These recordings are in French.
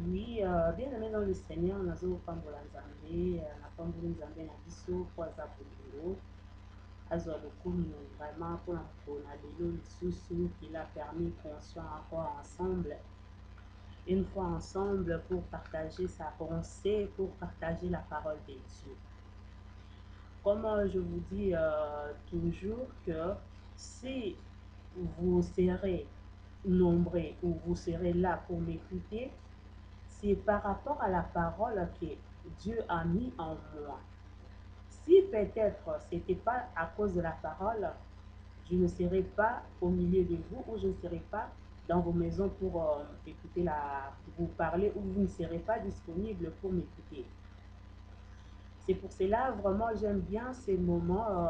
Oui, bien-aimé dans le Seigneur, nazo pambola nzambe, na pamboli nzambe na biso po aza bolingo, azwa lokumu vraiment pour na lelo lisusu qu'il a permis qu'on soit encore ensemble, une fois ensemble pour partager sa pensée, pour partager la parole de Dieu. Comme je vous dis toujours que si vous serez nombreux ou vous serez là pour m'écouter, c'est par rapport à la parole que Dieu a mis en moi. Si peut-être ce n'était pas à cause de la parole, je ne serais pas au milieu de vous ou je ne serais pas dans vos maisons pour écouter vous parler ou vous ne serez pas disponible pour m'écouter. C'est pour cela, vraiment, j'aime bien ces moments,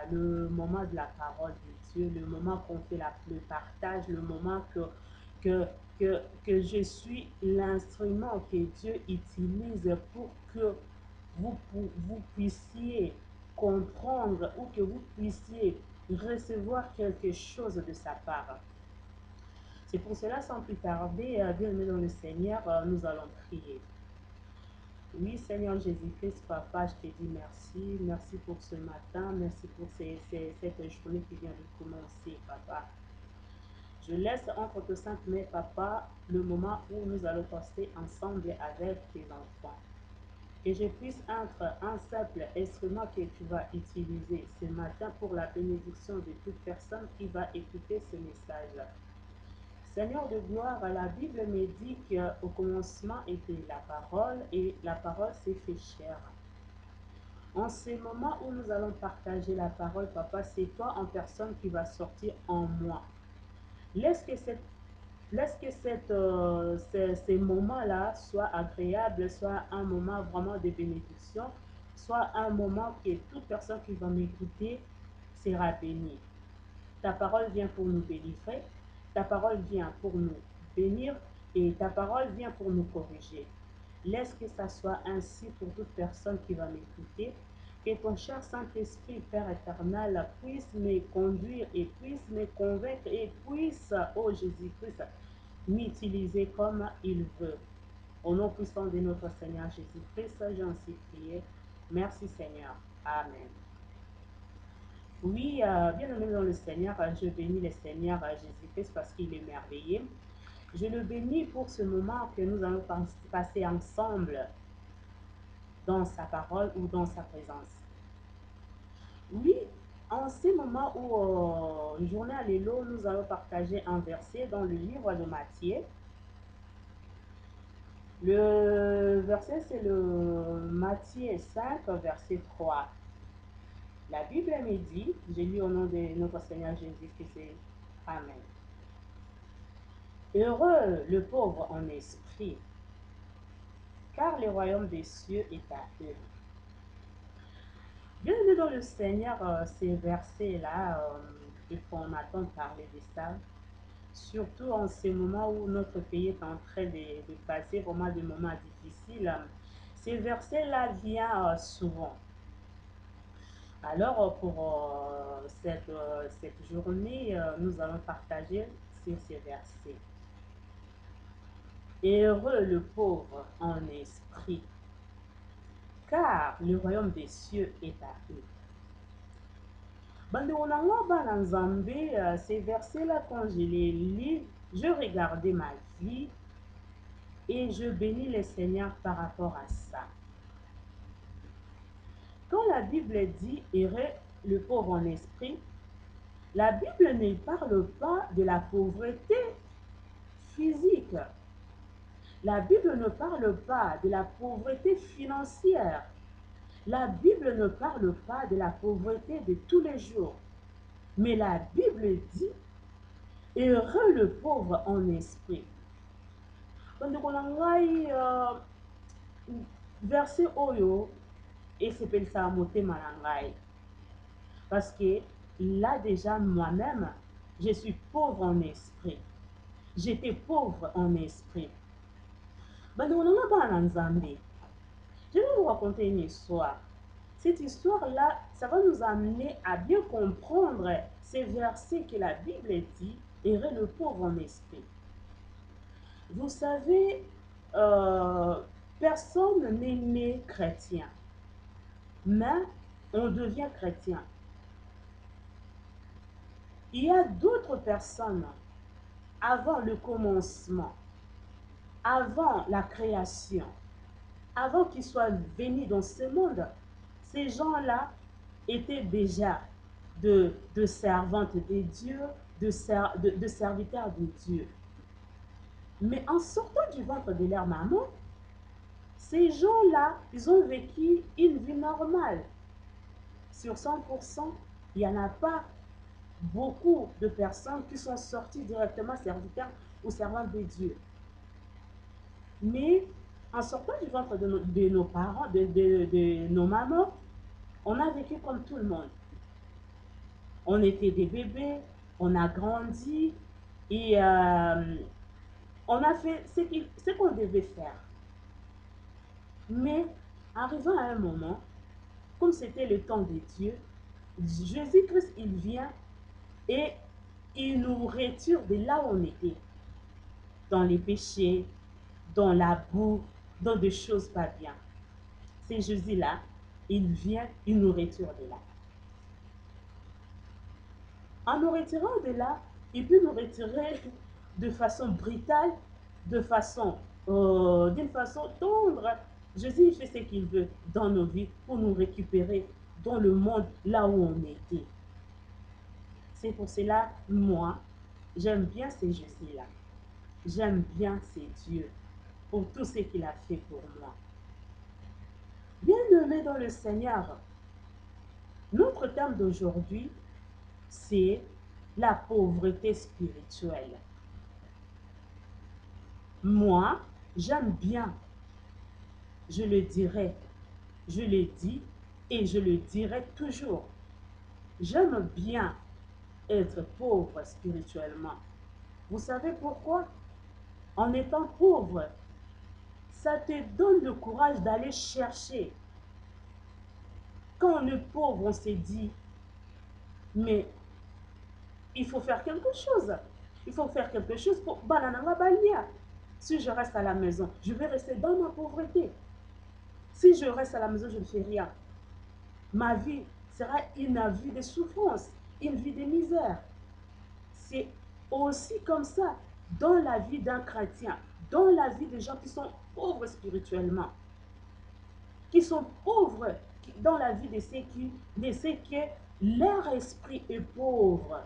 le moment de la parole de Dieu, le moment qu'on fait le partage, le moment que, que je suis l'instrument que Dieu utilise pour que vous puissiez comprendre ou que vous puissiez recevoir quelque chose de sa part. C'est pour cela, sans plus tarder, bien-aimés dans le Seigneur, nous allons prier. Oui, Seigneur Jésus-Christ, Papa, je te dis merci. Merci pour ce matin. Merci pour cette journée qui vient de commencer, Papa. Je laisse entre tes saintes mains, Papa, le moment où nous allons passer ensemble avec tes enfants. Que je puisse être un simple instrument que tu vas utiliser ce matin pour la bénédiction de toute personne qui va écouter ce message. Seigneur de gloire, la Bible me dit qu'au commencement était la parole et la parole s'est fait chair. En ce moment où nous allons partager la parole, Papa, c'est toi en personne qui va sortir en moi. Laisse que ces moments-là soient agréables, soit un moment vraiment de bénédiction, soit un moment que toute personne qui va m'écouter sera bénie. Ta parole vient pour nous délivrer, ta parole vient pour nous bénir et ta parole vient pour nous corriger. Laisse que ça soit ainsi pour toute personne qui va m'écouter. Que ton cher Saint-Esprit, Père éternel, puisse me conduire et puisse me convaincre et puisse, oh Jésus-Christ, m'utiliser comme il veut. Au nom puissant de notre Seigneur Jésus-Christ, j'en suis prié. Merci Seigneur. Amen. Oui, bien-aimé dans le Seigneur, je bénis le Seigneur Jésus-Christ parce qu'il est merveilleux. Je le bénis pour ce moment que nous allons passer ensemble dans sa parole ou dans sa présence. Oui, en ce moment où, journée à l'élo, nous allons partager un verset dans le livre de Matthieu. Le verset, c'est le Matthieu 5, verset 3. La Bible me dit, je lis au nom de notre Seigneur Jésus-Christ, Amen. Heureux le pauvre en esprit, car le royaume des cieux est à eux. Bienvenue dans le Seigneur, ces versets-là, il faut en attendre parler de ça. Surtout en ce moment où notre pays est en train de passer vraiment des moments difficiles. Ces versets-là viennent souvent. Alors, pour cette journée, nous allons partager sur ces versets. Heureux le pauvre en esprit, car le royaume des cieux est à eux. Ces versets-là, quand je les lis, je regardais ma vie et je bénis le Seigneur par rapport à ça. Quand la Bible dit « heureux le pauvre en esprit », la Bible ne parle pas de la pauvreté physique. La Bible ne parle pas de la pauvreté financière. La Bible ne parle pas de la pauvreté de tous les jours. Mais la Bible dit « heureux le pauvre en esprit ». Verset Oyo et c'est ça motema na ngai. Parce que là déjà moi-même, je suis pauvre en esprit. J'étais pauvre en esprit. Je vais vous raconter une histoire. Cette histoire-là, ça va nous amener à bien comprendre ces versets que la Bible dit, heureux le pauvre en esprit. Vous savez, euh, personne n'est né chrétien, mais on devient chrétien. Il y a d'autres personnes, avant le commencement, avant la création, avant qu'ils soient venus dans ce monde, ces gens-là étaient déjà de servantes de Dieu, de serviteurs de Dieu. Mais en sortant du ventre de leur maman, ces gens-là, ils ont vécu une vie normale. Sur 100%, il n'y en a pas beaucoup de personnes qui sont sorties directement serviteurs ou servantes de Dieu. Mais en sortant du ventre de nos parents, de nos mamans, on a vécu comme tout le monde. On était des bébés, on a grandi et on a fait ce qu'on devait faire. Mais arrivant à un moment, comme c'était le temps de Dieu, Jésus-Christ, il vient et il nous retire de là où on était, dans les péchés, dans la boue, dans des choses pas bien. C'est Jésus-là, il vient, il nous retire de là. En nous retirant de là, il peut nous retirer de façon brutale, d'une façon tendre. Jésus il fait ce qu'il veut dans nos vies pour nous récupérer dans le monde là où on était. C'est pour cela, moi, j'aime bien ces Jésus-là. J'aime bien ces dieux pour tout ce qu'il a fait pour moi. Bien-aimé dans le Seigneur, notre thème d'aujourd'hui, c'est la pauvreté spirituelle. Moi, j'aime bien, je le dirai, je le dis et je le dirai toujours. J'aime bien être pauvre spirituellement. Vous savez pourquoi? En étant pauvre, ça te donne le courage d'aller chercher. Quand on est pauvre, on s'est dit, mais il faut faire quelque chose. Il faut faire quelque chose pour Banananga Balia. Si je reste à la maison, je vais rester dans ma pauvreté. Si je reste à la maison, je ne fais rien. Ma vie sera une vie de souffrance, une vie de misère. C'est aussi comme ça dans la vie d'un chrétien, dans la vie des gens qui sont pauvres spirituellement, qui sont pauvres dans la vie de ceux que leur esprit est pauvre.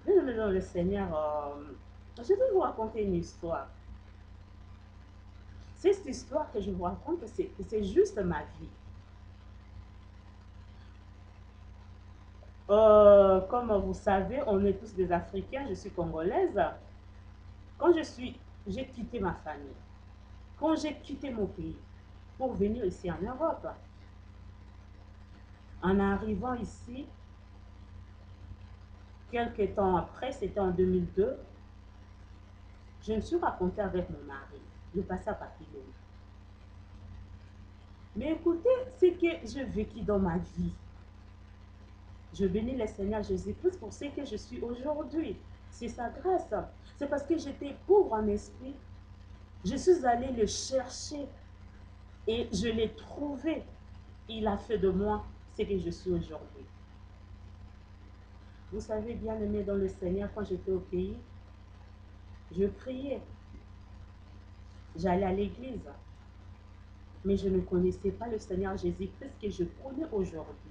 Bien-aimé dans le Seigneur, je vais vous raconter une histoire. Cette histoire que je vous raconte, c'est juste ma vie. Comme vous savez, on est tous des Africains, je suis congolaise. Quand j'ai quitté ma famille, quand j'ai quitté mon pays pour venir ici en Europe, en arrivant ici, quelques temps après, c'était en 2002, je me suis racontée avec mon mari, le passé à papillon. Mais écoutez ce que j'ai vécu dans ma vie. Je bénis le Seigneur Jésus-Christ pour ce que je suis aujourd'hui. C'est sa grâce. C'est parce que j'étais pauvre en esprit. Je suis allée le chercher et je l'ai trouvé. Il a fait de moi ce que je suis aujourd'hui. Vous savez, bien aimé dans le Seigneur, quand j'étais au pays, je priais. J'allais à l'église. Mais je ne connaissais pas le Seigneur Jésus-Christ que je connais aujourd'hui.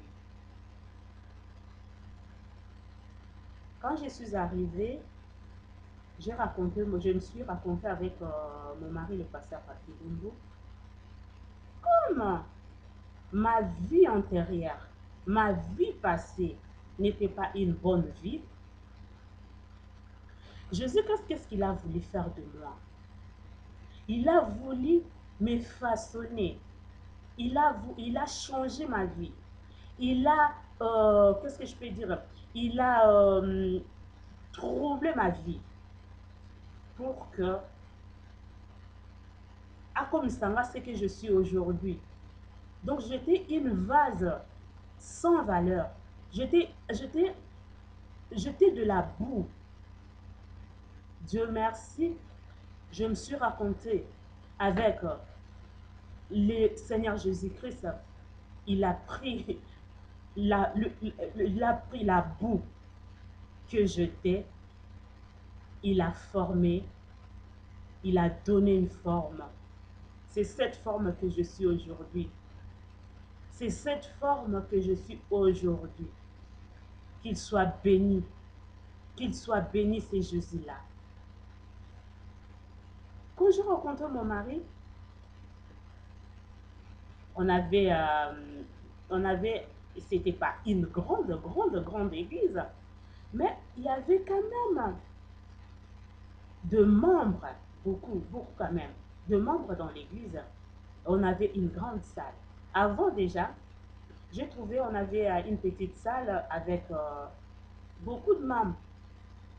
Quand je suis arrivée, je me suis racontée avec mon mari, le pasteur Papilumbo, comme ma vie antérieure, ma vie passée n'était pas une bonne vie. Jésus, qu'est-ce qu'il a voulu faire de moi? Il a voulu me façonner. Il a changé ma vie. Il a, qu'est-ce que je peux dire? Il a troublé ma vie pour que, à comme ça, ce que je suis aujourd'hui. Donc, j'étais une vase sans valeur. J'étais de la boue. Dieu merci, je me suis raconté avec le Seigneur Jésus-Christ. Il a pris il a pris la boue que j'étais, il a formé, il a donné une forme. C'est cette forme que je suis aujourd'hui. C'est cette forme que je suis aujourd'hui. Qu'il soit béni. Qu'il soit béni, c'est Jésus-là. Quand je rencontrais mon mari, on avait, c'était pas une grande église, mais il y avait quand même de membres, beaucoup quand même, de membres dans l'église. On avait une grande salle. Avant déjà, j'ai trouvé, on avait une petite salle avec beaucoup de membres.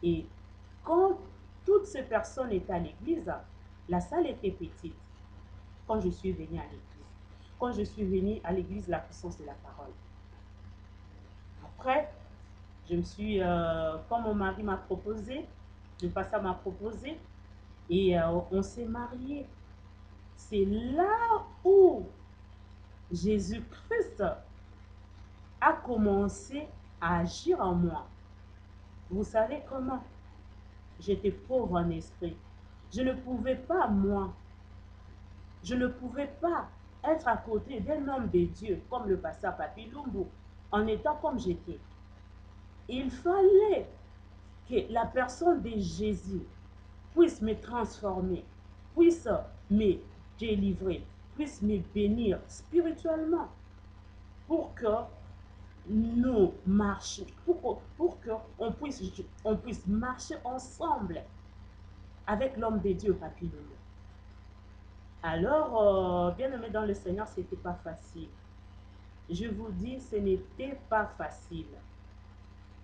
Et quand toutes ces personnes étaient à l'église, la salle était petite. Quand je suis venue à l'église. Quand je suis venue à l'église, la puissance de la parole. Après, je me suis, quand mon mari m'a proposé, le pasteur m'a proposé, et on s'est mariés. C'est là où Jésus-Christ a commencé à agir en moi. Vous savez comment? J'étais pauvre en esprit. Je ne pouvais pas, moi, je ne pouvais pas être à côté d'un homme de Dieu comme le pasteur Papi Lumbu en étant comme j'étais. Il fallait que la personne de Jésus puisse me transformer, puisse me délivrer, puisse me bénir spirituellement pour que nous marchions, pour qu'on puisse marcher ensemble avec l'homme de Dieu, Papi Lumbu. Alors, bien aimé dans le Seigneur, ce n'était pas facile. Je vous dis, ce n'était pas facile.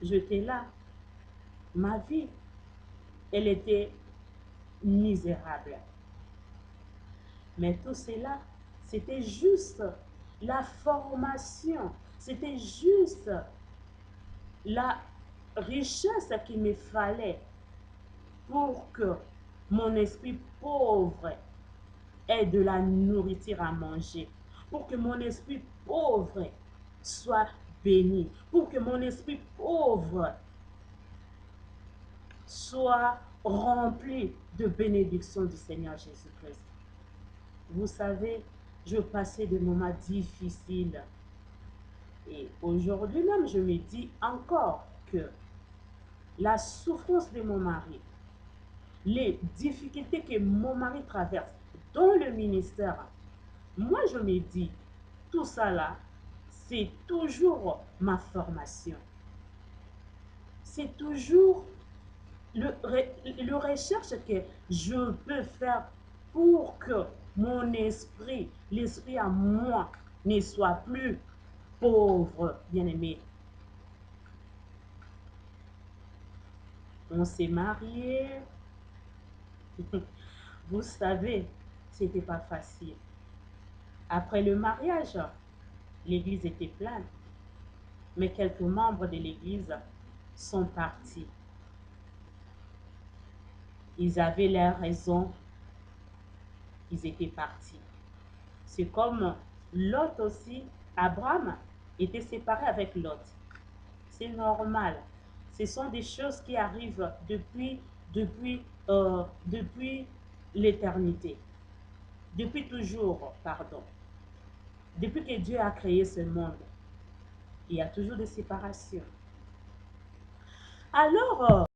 J'étais là. Ma vie, elle était misérable. Mais tout cela, c'était juste la formation. C'était juste la richesse qu'il me fallait pour que mon esprit pauvre ait de la nourriture à manger. Pour que mon esprit pauvre soit béni. Pour que mon esprit pauvre soit rempli de bénédictions du Seigneur Jésus-Christ. Vous savez, je passais des moments difficiles. Et aujourd'hui même, je me dis encore que la souffrance de mon mari, les difficultés que mon mari traverse dans le ministère, moi je me dis, tout ça là, c'est toujours ma formation. C'est toujours le recherche que je peux faire pour que mon esprit, l'esprit à moi, ne soit plus pauvre, bien-aimé. On s'est mariés. Vous savez, c'était pas facile. Après le mariage, l'église était pleine. Mais quelques membres de l'église sont partis. Ils avaient leurs raisons. Ils étaient partis. C'est comme Lot aussi. Abraham était séparé avec Lot. C'est normal. Ce sont des choses qui arrivent depuis l'éternité. Depuis toujours, pardon. Depuis que Dieu a créé ce monde, il y a toujours des séparations. Alors,